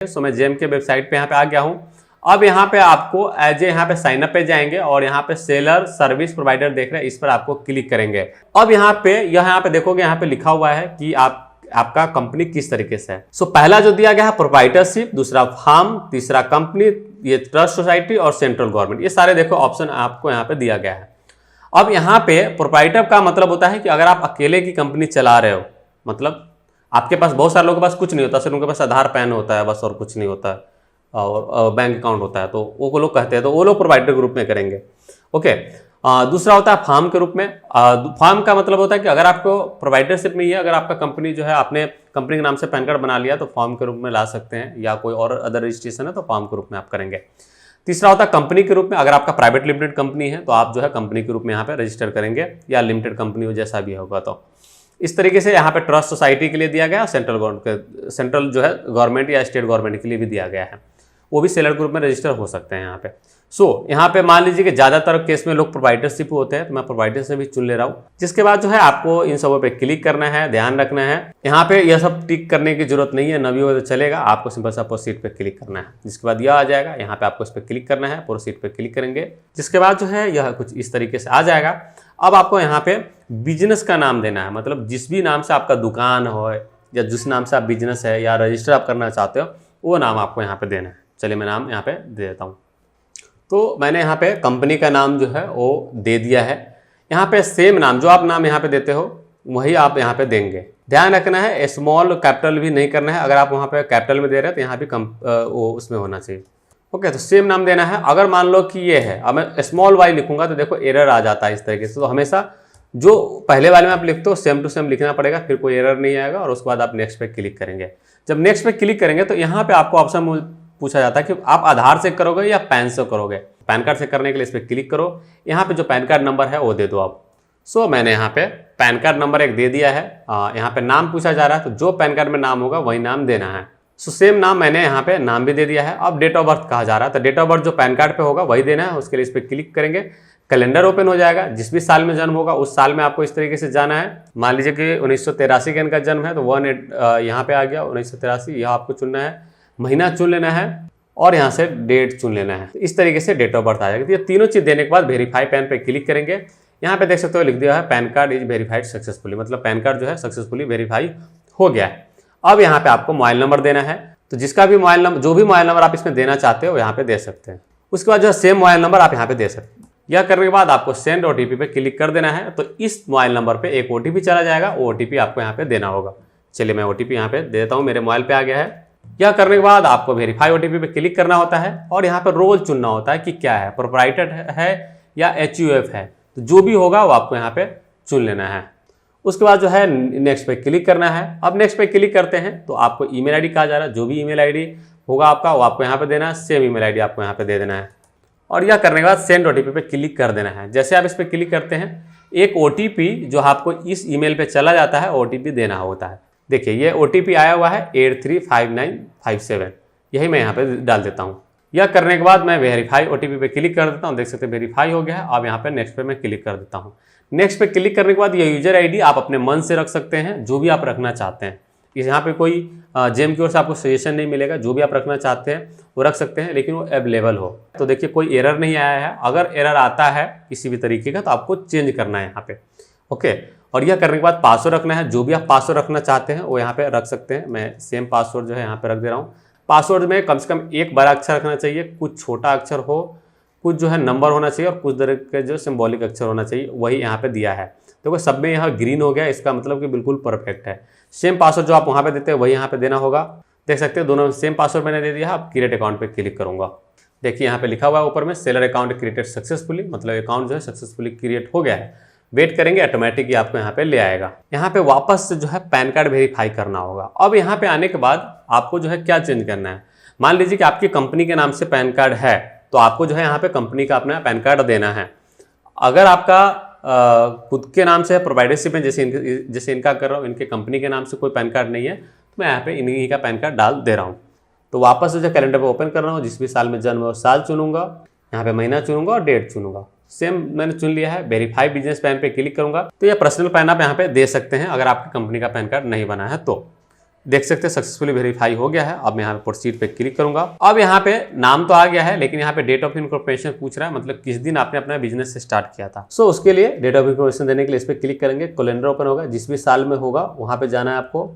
सो मैं जेम के वेबसाइट पे यहाँ पे आ गया हूँ। अब यहाँ पे आपको एज ए यहाँ पे साइन अप पे जाएंगे और यहाँ पे सेलर सर्विस प्रोवाइडर देख रहे हैं, इस पर आपको क्लिक करेंगे। अब यहाँ पे देखोगे यहाँ पे लिखा हुआ है कि आपका कंपनी किस तरीके से है। सो पहला जो दिया गया है प्रोप्राइटरशिप, दूसरा फार्म, तीसरा कंपनी, ये ट्रस्ट सोसाइटी और सेंट्रल गवर्नमेंट, ये सारे देखो ऑप्शन आपको यहाँ पे दिया गया है। अब यहाँ पे प्रोप्राइटर का मतलब होता है कि अगर आप अकेले की कंपनी चला रहे हो, मतलब आपके पास बहुत सारे लोगों के पास कुछ नहीं होता, सिर्फ उनके पास आधार पैन होता है बस और कुछ नहीं होता है और बैंक अकाउंट होता है, तो वो लोग कहते हैं तो वो लोग प्रोवाइडर के रूप में करेंगे। ओके, दूसरा होता है फार्म के रूप में। फार्म का मतलब होता है कि अगर आपको प्रोवाइडरशिप में ही है, अगर आपका कंपनी जो है आपने कंपनी के नाम से पैन कार्ड बना लिया तो फॉर्म के रूप में ला सकते हैं, या कोई और अदर रजिस्ट्रेशन है तो फॉर्म के रूप में आप करेंगे। तीसरा होता है कंपनी के रूप में, अगर आपका प्राइवेट लिमिटेड कंपनी है तो आप जो है कंपनी के रूप में यहाँ पे रजिस्टर करेंगे, या लिमिटेड कंपनी हो जैसा भी होगा। तो इस तरीके से यहाँ पे ट्रस्ट सोसाइटी के लिए दिया गया, सेंट्रल जो है गवर्नमेंट या स्टेट गवर्नमेंट के लिए भी दिया गया है, वो भी सेलर ग्रुप में रजिस्टर हो सकते हैं यहाँ पे। यहाँ पे मान लीजिए कि ज़्यादातर केस में लोग प्रोवाइडरशिप होते हैं, तो मैं प्रोवाइडर से भी चुन ले रहा हूँ। जिसके बाद जो है आपको इन सबों पे क्लिक करना है, ध्यान रखना है यहाँ पे यह सब टिक करने की जरूरत नहीं है, न भी हो तो चलेगा, आपको सिंपल सा प्रोसीड पे क्लिक करना है। जिसके बाद यह आ जाएगा, यहाँ पे आपको इस पर क्लिक करना है, प्रोसीड पे क्लिक करेंगे। जिसके बाद जो है यह कुछ इस तरीके से आ जाएगा। अब आपको यहाँ पे बिजनेस का नाम देना है, मतलब जिस भी नाम से आपका दुकान हो या जिस नाम से आप बिजनेस है या रजिस्टर आप करना चाहते हो वो नाम आपको यहाँ पे देना है। चलिए मैं नाम यहाँ पे दे देता हूँ। तो मैंने यहाँ पे कंपनी का नाम जो है वो दे दिया है। यहाँ पे सेम नाम जो आप नाम यहाँ पे देते हो वही आप यहाँ पे देंगे। ध्यान रखना है स्मॉल कैपिटल भी नहीं करना है, अगर आप वहाँ पे कैपिटल में दे रहे हैं तो यहाँ भी वो उसमें होना चाहिए। ओके, तो सेम नाम देना है। अगर मान लो कि ये है, अब मैं स्मॉल वाई लिखूंगा तो देखो एरर आ जाता है इस तरीके से, तो हमेशा जो पहले वाले में आप लिखते हो सेम टू सेम लिखना पड़ेगा, फिर कोई एरर नहीं आएगा। और उसके बाद आप नेक्स्ट पे क्लिक करेंगे। जब नेक्स्ट पे क्लिक करेंगे तो यहाँ पे आपको ऑप्शन पूछा जाता है कि आप आधार से करोगे या पैन से करोगे। पैन कार्ड से करने के लिए इस पर क्लिक करो, यहाँ पे जो पैन कार्ड नंबर है वो दे दो आप। मैंने यहाँ पे पैन कार्ड नंबर एक दे दिया है। यहाँ पे नाम पूछा जा रहा है, तो जो पैन कार्ड में नाम होगा वही नाम देना है। सेम नाम मैंने यहाँ पे नाम भी दे दिया है। अब डेट ऑफ बर्थ कहा जा रहा है, तो डेट ऑफ बर्थ जो पैन कार्ड पे होगा वही देना है। उसके लिए इस पर क्लिक करेंगे, कैलेंडर ओपन हो जाएगा। जिस भी साल में जन्म होगा उस साल में आपको इस तरीके से जाना है। मान लीजिए कि 1983 के इनका जन्म है तो 1 यहाँ पे आ गया 1983, यह आपको चुनना है। महीना चुन लेना है और यहाँ से डेट चुन लेना है। इस तरीके से डेट ऑफ बर्थ आ जाएगा। तो ये तीनों चीज़ देने के बाद वेरीफाई पैन पे क्लिक करेंगे। यहाँ पे देख सकते हो लिख दिया है pan card is verified successfully, मतलब पैन कार्ड जो है सक्सेसफुली वेरीफाई हो गया है। अब यहाँ पे आपको मोबाइल नंबर देना है, तो जिसका भी मोबाइल नंबर, जो भी मोबाइल नंबर आप इसमें देना चाहते हो यहाँ पे दे सकते हैं। उसके बाद जो सेम मोबाइल नंबर आप यहाँ पे दे सकते हैं। यह करने के बाद आपको सेंड OTP पे क्लिक कर देना है। तो इस मोबाइल नंबर पे एक OTP चला जाएगा, वो OTP आपको यहाँ पे देना होगा। चलिए मैं OTP यहाँ पे दे देता हूँ, मेरे मोबाइल पे आ गया है। यह करने के बाद आपको वेरीफाई OTP पे क्लिक करना होता है और यहाँ पे रोल चुनना होता है कि क्या है, प्रोप्राइटर है या HUF है। तो जो भी होगा वो आपको यहाँ पे चुन लेना है। उसके बाद जो है नेक्स्ट पे क्लिक करना है। अब नेक्स्ट पे क्लिक करते हैं तो आपको ईमेल आईडी कहा जा रहा है, जो भी ईमेल आईडी होगा आपका वो आपको यहाँ पे देना है। सेम ईमेल आईडी आपको यहाँ पे दे देना है और यह करने के बाद सेंड OTP पे क्लिक कर देना है। जैसे आप इस पर क्लिक करते हैं एक OTP जो आपको इस ईमेल पे चला जाता है OTP देना होता है। देखिए ये OTP आया हुआ है 835957, यही मैं यहाँ पे डाल देता हूँ। यह करने के बाद मैं वेरीफाई OTP पे क्लिक कर देता हूँ। देख सकते हैं वेरीफाई हो गया है। अब यहाँ पे नेक्स्ट पे मैं क्लिक कर देता हूँ। नेक्स्ट पे क्लिक करने के बाद ये यूजर आईडी आप अपने मन से रख सकते हैं, जो भी आप रखना चाहते हैं। यहाँ पे कोई जेम की ओर से आपको सजेशन नहीं मिलेगा, जो भी आप रखना चाहते हैं वो रख सकते हैं, लेकिन वो अवेलेबल हो। तो देखिए कोई एरर नहीं आया है। अगर एरर आता है किसी भी तरीके का तो आपको चेंज करना है यहाँ पे। ओके, और यह करने के बाद पासवर्ड रखना है। जो भी आप पासवर्ड रखना चाहते हैं वो यहाँ पे रख सकते हैं। मैं सेम पासवर्ड जो है यहाँ पे रख दे रहा हूँ। पासवर्ड में कम से कम एक बड़ा अक्षर रखना चाहिए, कुछ छोटा अक्षर हो, कुछ जो है नंबर होना चाहिए और कुछ तरह के जो सिंबॉलिक अक्षर होना चाहिए, वही यहाँ पे दिया है। देखो सब में यहाँ ग्रीन हो गया, इसका मतलब कि बिल्कुल परफेक्ट है। सेम पासवर्ड जो आप वहाँ पे देते हैं वही यहाँ पे देना होगा। देख सकते हैं दोनों सेम पासवर्ड मैंने दे दिया है। अब क्रिएट अकाउंट पे क्लिक करूँगा। देखिए यहाँ पे लिखा हुआ है ऊपर में सेलर अकाउंट क्रिएटेड सक्सेसफुली, मतलब अकाउंट जो है सक्सेसफुली क्रिएट हो गया है। वेट करेंगे, ऑटोमेटिक ही आपको यहाँ पे ले आएगा। यहाँ पे वापस से जो है पैन कार्ड वेरीफाई करना होगा। अब यहाँ पे आने के बाद आपको जो है क्या चेंज करना है। मान लीजिए कि आपकी कंपनी के नाम से पैन कार्ड है तो आपको जो है यहाँ पे कंपनी का अपना पैन कार्ड देना है। अगर आपका खुद के नाम से है, प्रोवाइडरशिप में जैसे इनका कर रहा हूँ, इनके कंपनी के नाम से कोई पैन कार्ड नहीं है तो मैं यहाँ पे इन्हीं का पैन कार्ड डाल दे रहा हूँ। तो वापस जो कैलेंडर पे ओपन कर रहा हूँ, जिस भी साल में जन्म है उस साल चुनूंगा, यहाँ पे महीना चुनूंगा और डेट चुनूंगा। सेम मैंने चुन लिया है। वेरीफाई बिजनेस पैन पे क्लिक करूंगा। तो यह पर्सनल पैन आप यहाँ पे दे सकते हैं अगर आपकी कंपनी का पैन कार्ड नहीं बना है तो। देख सकते हैं सक्सेसफुली वेरीफाई हो गया है। अब मैं यहाँ पे प्रोसीड पे क्लिक करूंगा। अब यहाँ पे नाम तो आ गया है, लेकिन यहाँ पे डेट ऑफ इनकॉर्पोरेशन पूछ रहा है, मतलब किस दिन आपने अपना बिजनेस स्टार्ट किया था। सो उसके लिए डेट ऑफ इनकॉर्पोरेशन देने के लिए इस पर क्लिक करेंगे। कैलेंडर ओपन होगा, जिस भी साल में होगा वहाँ पे जाना है आपको।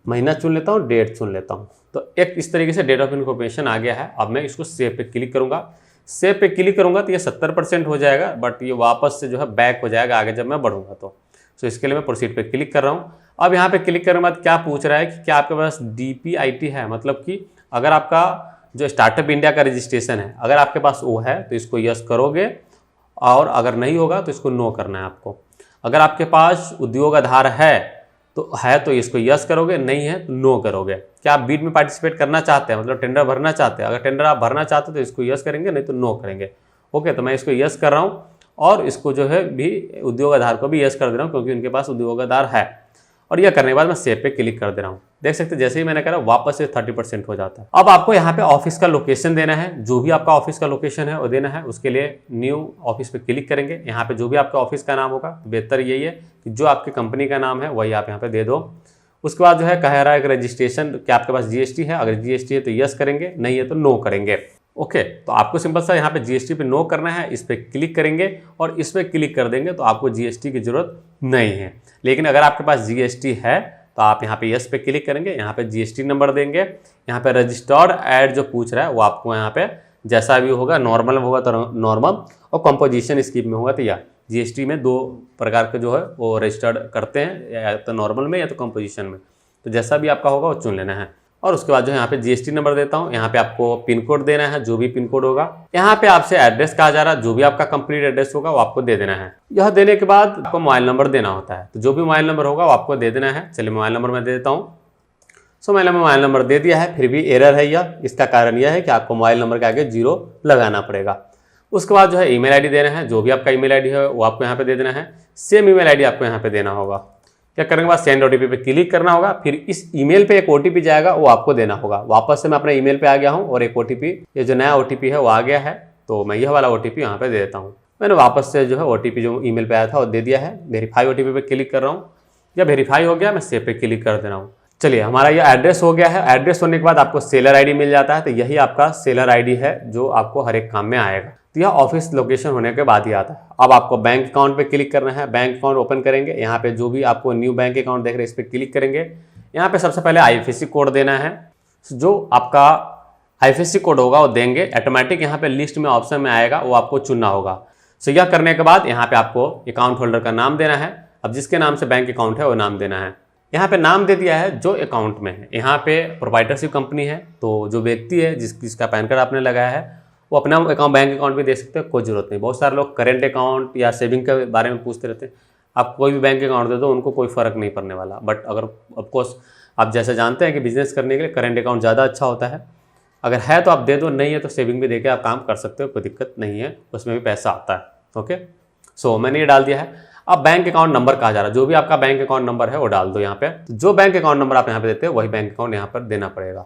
महीना चुन लेता हूँ, डेट चुन लेता हूँ। तो एक इस तरीके से डेट ऑफ इनकॉर्पोरेशन आ गया है। अब मैं इसको सेव पे क्लिक करूंगा। सेव पे क्लिक करूंगा तो ये 70% हो जाएगा, बट ये वापस से जो है बैक हो जाएगा आगे जब मैं बढ़ूंगा तो। सो इसके लिए मैं प्रोसीड पे क्लिक कर रहा हूँ। अब यहाँ पे क्लिक करने के बाद क्या पूछ रहा है कि क्या आपके पास DPIT है, मतलब कि अगर आपका जो स्टार्टअप इंडिया का रजिस्ट्रेशन है अगर आपके पास वो है तो इसको यस करोगे, और अगर नहीं होगा तो इसको नो करना है आपको। अगर आपके पास उद्योग आधार है तो इसको यस करोगे, नहीं है तो नो करोगे। क्या आप बीड में पार्टिसिपेट करना चाहते हैं, मतलब टेंडर भरना चाहते हैं? अगर टेंडर आप भरना चाहते हो तो इसको यस करेंगे, नहीं तो नो करेंगे। ओके, तो मैं इसको यस कर रहा हूँ और इसको जो है भी उद्योग आधार को भी यस कर दे रहा हूँ, क्योंकि उनके पास उद्योग आधार है। और यह करने के बाद मैं सेव पे क्लिक कर दे रहा हूँ। देख सकते हैं जैसे ही मैंने करा वापस से 30% हो जाता है। अब आपको यहाँ पे ऑफिस का लोकेशन देना है, जो भी आपका ऑफिस का लोकेशन है वो देना है। उसके लिए न्यू ऑफिस पे क्लिक करेंगे। यहाँ पे जो भी आपका ऑफिस का नाम होगा, बेहतर यही है कि जो आपकी कंपनी का नाम है वही आप यहाँ पे दे दो। उसके बाद जो है कह रहा है कि रजिस्ट्रेशन, क्या आपके पास GST है? अगर GST है तो यस करेंगे, नहीं है तो नो करेंगे। ओके, तो आपको सिंपल सा यहाँ पे GST पे नो करना है। इस पर क्लिक करेंगे और इस पर क्लिक कर देंगे तो आपको GST की जरूरत नहीं है। लेकिन अगर आपके पास GST है तो आप यहाँ पे यस पे क्लिक करेंगे, यहाँ पे GST नंबर देंगे। यहाँ पे रजिस्टर्ड ऐड जो पूछ रहा है वो आपको यहाँ पे जैसा भी होगा, नॉर्मल में होगा तो नॉर्मल, और कंपोजिशन स्कीम में होगा तो या GST में 2 प्रकार के जो है वो रजिस्टर्ड करते हैं, या तो नॉर्मल में या तो कंपोजिशन में। तो जैसा भी आपका होगा वो चुन लेना है। और उसके बाद जो है यहाँ पे GST नंबर देता हूँ। यहाँ पे आपको पिन कोड देना है, जो भी पिन कोड होगा। यहाँ पे आपसे एड्रेस कहा जा रहा है, जो भी आपका कंप्लीट एड्रेस होगा वो आपको दे देना है। यह देने के बाद आपको मोबाइल नंबर देना होता है, तो जो भी मोबाइल नंबर होगा वो आपको दे देना है। चलिए मोबाइल नंबर मैं दे देता हूँ। सो मैंने मोबाइल नंबर दे दिया है, फिर भी एरर है यह। इसका कारण यह है कि आपको मोबाइल नंबर के आगे 0 लगाना पड़ेगा। उसके बाद जो है ईमेल आईडी देना है, जो भी आपका ईमेल आईडी है वो आपको यहाँ पे दे देना है। सेम ईमेल आईडी आपको यहाँ पे देना होगा। क्या करने के बाद सेंड OTP पे क्लिक करना होगा। फिर इस ईमेल पे एक OTP जाएगा, वो आपको देना होगा। वापस से मैं अपने ईमेल पे आ गया हूँ और एक OTP, ये जो नया OTP है वो आ गया है, तो मैं यह वाला OTP यहाँ पे दे देता हूँ। मैंने वापस से जो है OTP जो ईमेल पे आया था वो दे दिया है। वेरीफाई OTP पे क्लिक कर रहा हूँ। या वेरीफाई हो गया, मैं सेव पे क्लिक कर दे रहा हूँ। चलिए हमारा ये एड्रेस हो गया है। एड्रेस होने के बाद आपको सेलर ID मिल जाता है, तो यही आपका सेलर ID है जो आपको हर एक काम में आएगा। तो यह ऑफिस लोकेशन होने के बाद ही आता है। अब आपको बैंक अकाउंट पे क्लिक करना है। बैंक अकाउंट ओपन करेंगे। यहाँ पे जो भी आपको न्यू बैंक अकाउंट देख रहे हैं इस पर क्लिक करेंगे। यहाँ पे सबसे पहले IFSC कोड देना है। जो आपका IFSC कोड होगा वो देंगे। ऑटोमेटिक यहाँ पे लिस्ट में ऑप्शन में आएगा, वो आपको चुनना होगा। सो यह करने के बाद यहाँ पे आपको अकाउंट होल्डर का नाम देना है। अब जिसके नाम से बैंक अकाउंट है वो नाम देना है। यहाँ पे नाम दे दिया है जो अकाउंट में है। यहाँ पे प्रोप्राइटरशिप कंपनी है, तो जो व्यक्ति है जिसका पैन कार्ड आपने लगाया है वो अपना अकाउंट बैंक अकाउंट भी दे सकते हैं, कोई जरूरत नहीं। बहुत सारे लोग करेंट अकाउंट या सेविंग के बारे में पूछते रहते हैं। आप कोई भी बैंक अकाउंट दे दो, उनको कोई फ़र्क नहीं पड़ने वाला। बट अगर ऑफकोर्स आप जैसे जानते हैं कि बिजनेस करने के लिए करेंट अकाउंट ज़्यादा अच्छा होता है। अगर है तो आप दे दो, नहीं है तो सेविंग भी देके आप काम कर सकते हो, कोई दिक्कत नहीं है, उसमें भी पैसा आता है। ओके, सो मैंने ये डाल दिया है। अब बैंक अकाउंट नंबर कहा जा रहा है, जो भी आपका बैंक अकाउंट नंबर है वो डाल दो यहाँ पे। तो जो बैंक अकाउंट नंबर आप यहाँ पे देते हो वही बैंक अकाउंट यहाँ पर देना पड़ेगा।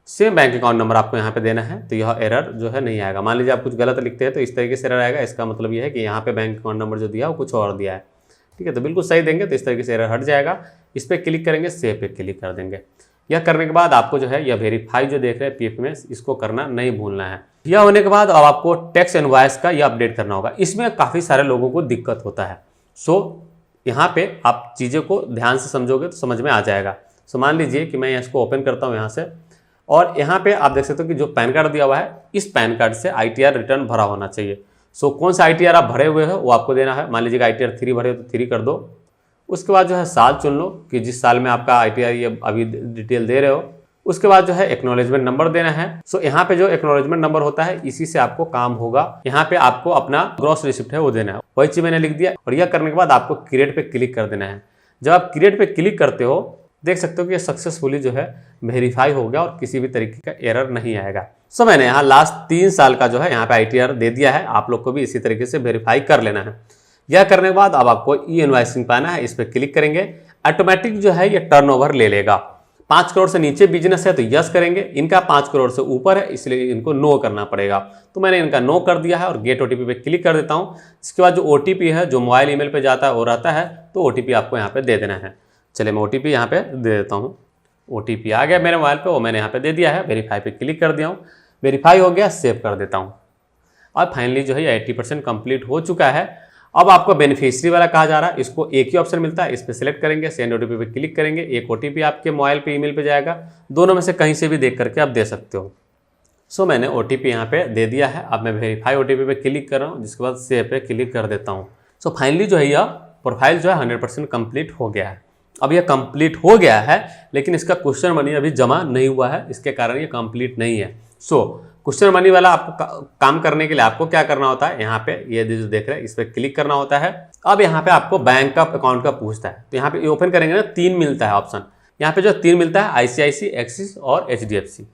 सेम बैंक अकाउंट नंबर आपको यहाँ पे देना है, तो यह एरर जो है नहीं आएगा। मान लीजिए आप कुछ गलत लिखते हैं तो इस तरीके से एरर आएगा। इसका मतलब यह है कि यहाँ पे बैंक अकाउंट नंबर जो दिया वो कुछ और दिया है। ठीक है, तो बिल्कुल सही देंगे तो इस तरीके से एरर हट जाएगा। इस पर क्लिक करेंगे, सेव पे क्लिक कर देंगे। यह करने के बाद आपको जो है यह वेरीफाई जो देख रहे हैं PF में, इसको करना नहीं भूलना है। यह होने के बाद अब आपको टैक्स इनवॉइस का यह अपडेट करना होगा। इसमें काफ़ी सारे लोगों को दिक्कत होता है। सो यहाँ पे आप चीज़ों को ध्यान से समझोगे तो समझ में आ जाएगा। सो मान लीजिए कि मैं इसको ओपन करता हूँ यहाँ से, और यहाँ पे आप देख सकते हो कि जो पैन कार्ड दिया हुआ है इस पैन कार्ड से ITR रिटर्न भरा होना चाहिए। सो कौन सा ITR आप भरे हुए हो वो आपको देना है। मान लीजिए ITR 3 भरे हो तो 3 कर दो। उसके बाद जो है साल चुन लो कि जिस साल में आपका ITR ये अभी डिटेल दे रहे हो। उसके बाद जो है एक्नॉलेजमेंट नंबर देना है। सो यहाँ पे जो एक्नॉलेजमेंट नंबर होता है इसी से आपको काम होगा। यहाँ पे आपको अपना ग्रॉस रिसिप्ट है वो देना है, वही चीज मैंने लिख दिया। और यह करने के बाद आपको क्रिएट पे क्लिक कर देना है। जब आप क्रिएट पे क्लिक करते हो देख सकते हो कि ये सक्सेसफुली जो है वेरीफाई हो गया और किसी भी तरीके का एरर नहीं आएगा। सो मैंने यहाँ लास्ट 3 साल का जो है यहाँ पे ITR दे दिया है। आप लोग को भी इसी तरीके से वेरीफाई कर लेना है। यह करने के बाद अब आपको E-इनवॉइसिंग पाना है, इस पर क्लिक करेंगे। ऑटोमेटिक जो है ये टर्नओवर ले लेगा। 5 करोड़ से नीचे बिजनेस है तो यस करेंगे। इनका 5 करोड़ से ऊपर है इसलिए इनको नो करना पड़ेगा। तो मैंने इनका नो कर दिया है और गेट OTP पे क्लिक कर देता हूँ। इसके बाद जो OTP है जो मोबाइल ईमेल पे जाता है वो रहता है, तो OTP आपको यहाँ पे दे देना है। चलिए मैं OTP यहाँ पे दे देता हूँ। OTP आ गया मेरे मोबाइल पे, वो मैंने यहाँ पे दे दिया है, वेरीफाई पे क्लिक कर दिया हूँ, वेरीफाई हो गया, सेव कर देता हूँ। और फाइनली जो है ये 80% कंप्लीट हो चुका है। अब आपको बेनिफिशियरी वाला कहा जा रहा है, इसको एक ही ऑप्शन मिलता है, इस पर सिलेक्ट करेंगे, सेंड OTP पे क्लिक करेंगे, एक OTP आपके मोबाइल पे ईमेल पे जाएगा, दोनों में से कहीं से भी देख करके आप दे सकते हो। सो मैंने OTP यहाँ पे दे दिया है। अब मैं वेरीफाई OTP पे क्लिक कर रहा हूँ, जिसके बाद सेव पे क्लिक कर देता हूँ। सो फाइनली जो है यह प्रोफाइल जो है 100% कंप्लीट हो गया है। अब यह कंप्लीट हो गया है, लेकिन इसका क्वेश्चन मनी अभी जमा नहीं हुआ है, इसके कारण ये कंप्लीट नहीं है। सो क्वेश्चन मनी वाला आपको काम करने के लिए आपको क्या करना होता है, यहाँ पे ये जो देख रहे हैं इस पर क्लिक करना होता है। अब यहाँ पे आपको बैंक का अकाउंट का पूछता है, तो यहाँ पे ओपन करेंगे ना, 3 मिलता है ऑप्शन। यहाँ पे जो 3 मिलता है ICICI, एक्सिस और HDFC,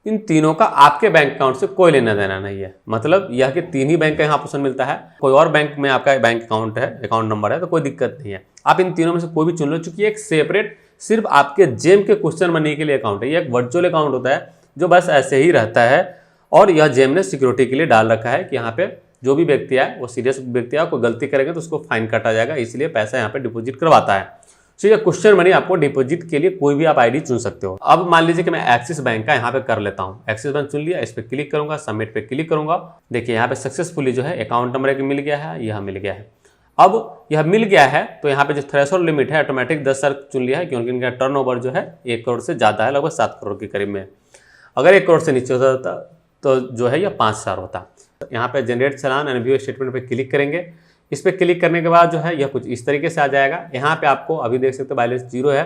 इन तीनों का आपके बैंक अकाउंट से कोई लेना देना नहीं है। मतलब यह कि 3 ही बैंक का यहाँ ऑप्शन मिलता है, कोई और बैंक में आपका बैंक अकाउंट है, अकाउंट नंबर है, तो कोई दिक्कत नहीं है, आप इन तीनों में से कोई भी चुन लो, चूंकि एक सेपरेट सिर्फ आपके जेम के क्वेश्चन मनी के लिए अकाउंट है। ये एक वर्चुअल अकाउंट होता है जो बस ऐसे ही रहता है, और यह जेम ने सिक्योरिटी के लिए डाल रखा है कि यहाँ पे जो भी व्यक्ति है वो सीरियस व्यक्ति है, कोई गलती करेंगे तो उसको फाइन काटा जाएगा, इसलिए पैसा यहाँ पे डिपॉजिट करवाता है। तो ये क्वेश्चन मनी आपको डिपॉजिट के लिए कोई भी आप आईडी चुन सकते हो। अब मान लीजिए कि मैं एक्सिस बैंक का यहाँ पे कर लेता हूँ, एक्सिस बैंक चुन लिया, इस पर क्लिक करूंगा, सबमिट पे क्लिक करूंगा। देखिए यहाँ पे सक्सेसफुली जो है अकाउंट नंबर एक मिल गया है, यह मिल गया है। अब यह मिल गया है तो यहाँ पे जो थ्रेशोल्ड लिमिट है ऑटोमेटिक 10 साल चुन लिया है, क्योंकि इनका टर्नओवर जो है 1 करोड़ से ज़्यादा है, लगभग 7 करोड़ के करीब में। अगर 1 करोड़ से नीचे होता तो जो है यह 5 साल होता। यहाँ पे generate challan and view statement पे क्लिक करेंगे, इस पर क्लिक करने के बाद जो है यह कुछ इस तरीके से आ जाएगा। यहाँ पे आपको अभी देख सकते हो बैलेंस 0 है।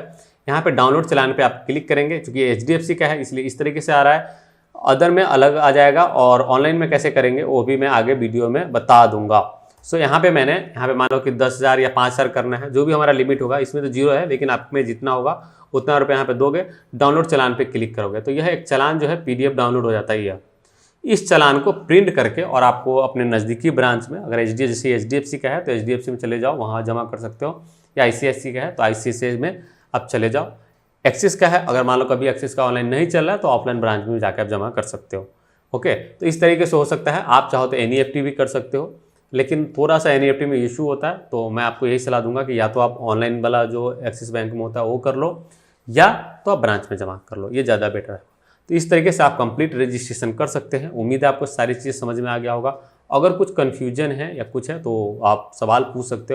यहाँ पे डाउनलोड चलान पे आप क्लिक करेंगे, क्योंकि HDFC का है इसलिए इस तरीके से आ रहा है, अदर में अलग आ जाएगा, और ऑनलाइन में कैसे करेंगे वो भी मैं आगे वीडियो में बता दूंगा। सो यहाँ पे मैंने यहाँ पे मान लो कि 10,000 या 5,000 करना है, जो भी हमारा लिमिट होगा, इसमें तो 0 है, लेकिन आप में जितना होगा उतना रुपये यहाँ पे दोगे, डाउनलोड चलान पे क्लिक करोगे तो यह एक चलान जो है PDF डाउनलोड हो जाता है। यह इस चलान को प्रिंट करके और आपको अपने नज़दीकी ब्रांच में, अगर HDFC का है तो HDFC में चले जाओ, वहाँ जमा कर सकते हो, या ICICI का है तो ICICI में आप चले जाओ। एक्सिस का है, अगर मान लो कभी एक्सिस का ऑनलाइन नहीं चल रहा है तो ऑफलाइन ब्रांच में जाकर आप जमा कर सकते हो। ओके, तो इस तरीके से हो सकता है। आप चाहो तो NEFT भी कर सकते हो, लेकिन थोड़ा सा NEFT में इशू होता है, तो मैं आपको यही सलाह दूंगा कि या तो आप ऑनलाइन वाला जो एक्सिस बैंक में होता है वो कर लो, या तो आप ब्रांच में जमा कर लो, ये ज़्यादा बेटर है। तो इस तरीके से आप कंप्लीट रजिस्ट्रेशन कर सकते हैं। उम्मीद है आपको सारी चीज़ समझ में आ गया होगा। अगर कुछ कन्फ्यूजन है या कुछ है तो आप सवाल पूछ सकते हो।